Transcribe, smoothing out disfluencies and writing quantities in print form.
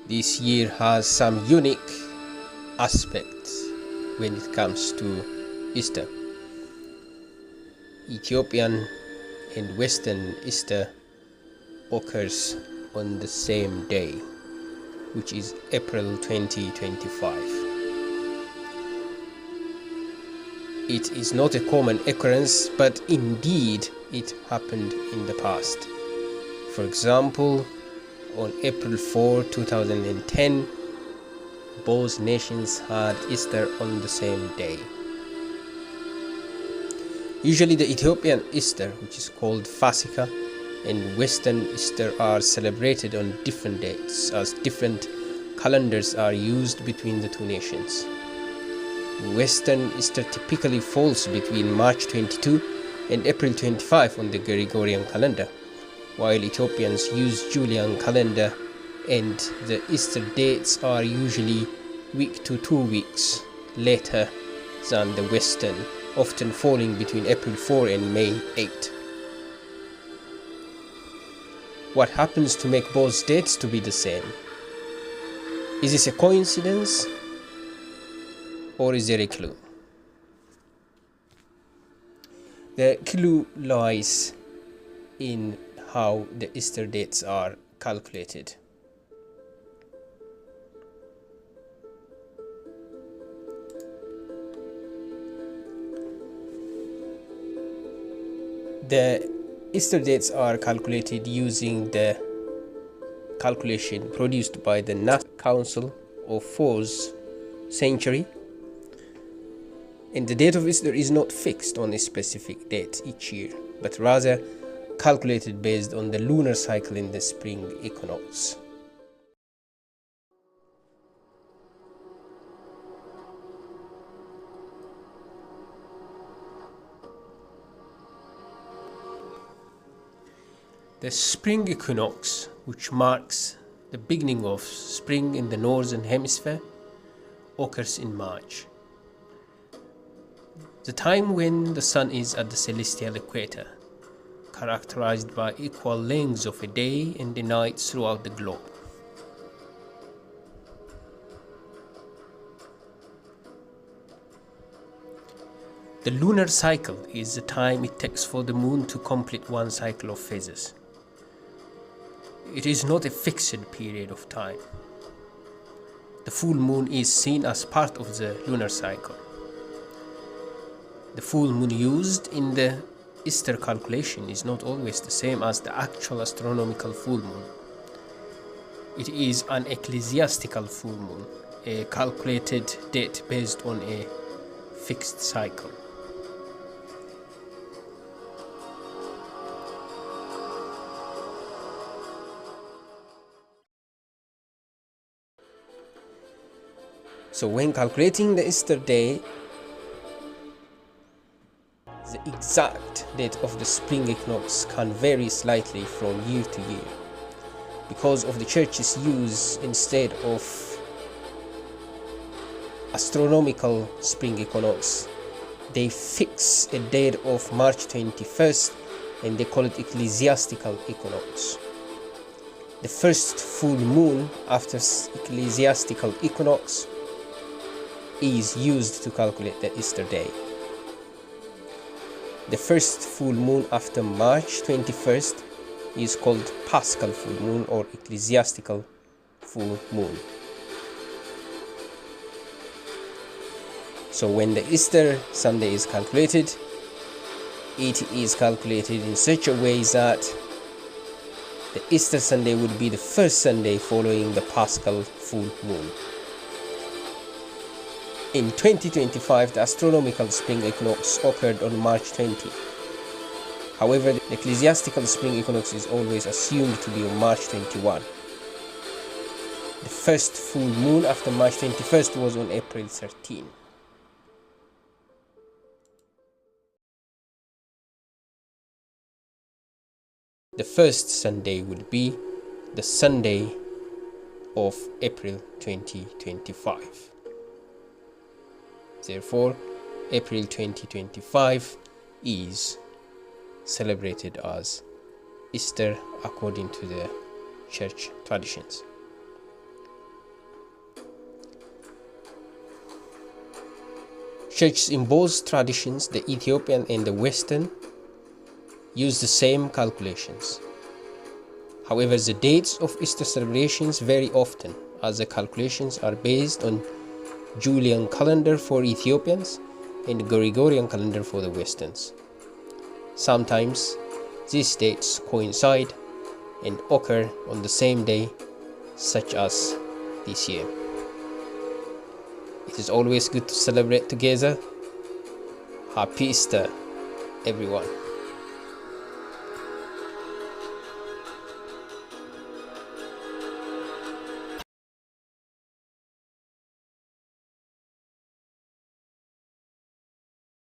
this year has some unique aspects when it comes to Easter. Ethiopian and Western Easter occurs on the same day, which is April 2025. It is not a common occurrence, but indeed it happened in the past. For example, on April 4, 2010, both nations had Easter on the same day. Usually the Ethiopian Easter, which is called Fasika, and Western Easter are celebrated on different dates, as different calendars are used between the two nations. Western Easter typically falls between March 22 and April 25 on the Gregorian calendar, while Ethiopians use Julian calendar, and the Easter dates are usually week to 2 weeks later than the Western, often falling between April 4 and May 8. What happens to make both dates to be the same? Is this a coincidence, or is there a clue? The clue lies in how the Easter dates are calculated. The Easter dates are calculated using the calculation produced by the National Council of 4th century, and the date of Easter is not fixed on a specific date each year, but rather calculated based on the lunar cycle in the spring equinox. The spring equinox, which marks the beginning of spring in the northern hemisphere, occurs in March, the time when the sun is at the celestial equator, characterized by equal lengths of a day and a night throughout the globe. The lunar cycle is the time it takes for the moon to complete one cycle of phases. It is not a fixed period of time. The full moon is seen as part of the lunar cycle. The full moon used in the Easter calculation is not always the same as the actual astronomical full moon. It is an ecclesiastical full moon, a calculated date based on a fixed cycle. So when calculating the Easter day, the exact date of the spring equinox can vary slightly from year to year because of the church's use, instead of astronomical spring equinox, they fix a date of March 21st and they call it ecclesiastical equinox. The first full moon after ecclesiastical equinox is used to calculate the Easter day. The first full moon after March 21st is called Paschal full moon or ecclesiastical full moon. So when the Easter Sunday is calculated, it is calculated in such a way that the Easter Sunday would be the first Sunday following the Paschal full moon. In 2025, the astronomical spring equinox occurred on March 20. However, the ecclesiastical spring equinox is always assumed to be on March 21. The first full moon after March 21st was on April 13. The first Sunday would be the Sunday of April 2025. Therefore, April 2025 is celebrated as Easter according to the church traditions. Churches in both traditions, the Ethiopian and the Western, use the same calculations. However, the dates of Easter celebrations vary often, as the calculations are based on Julian calendar for Ethiopians and Gregorian calendar for the Westerns. Sometimes these dates coincide and occur on the same day, such as this year. It is always good to celebrate together. Happy Easter, everyone.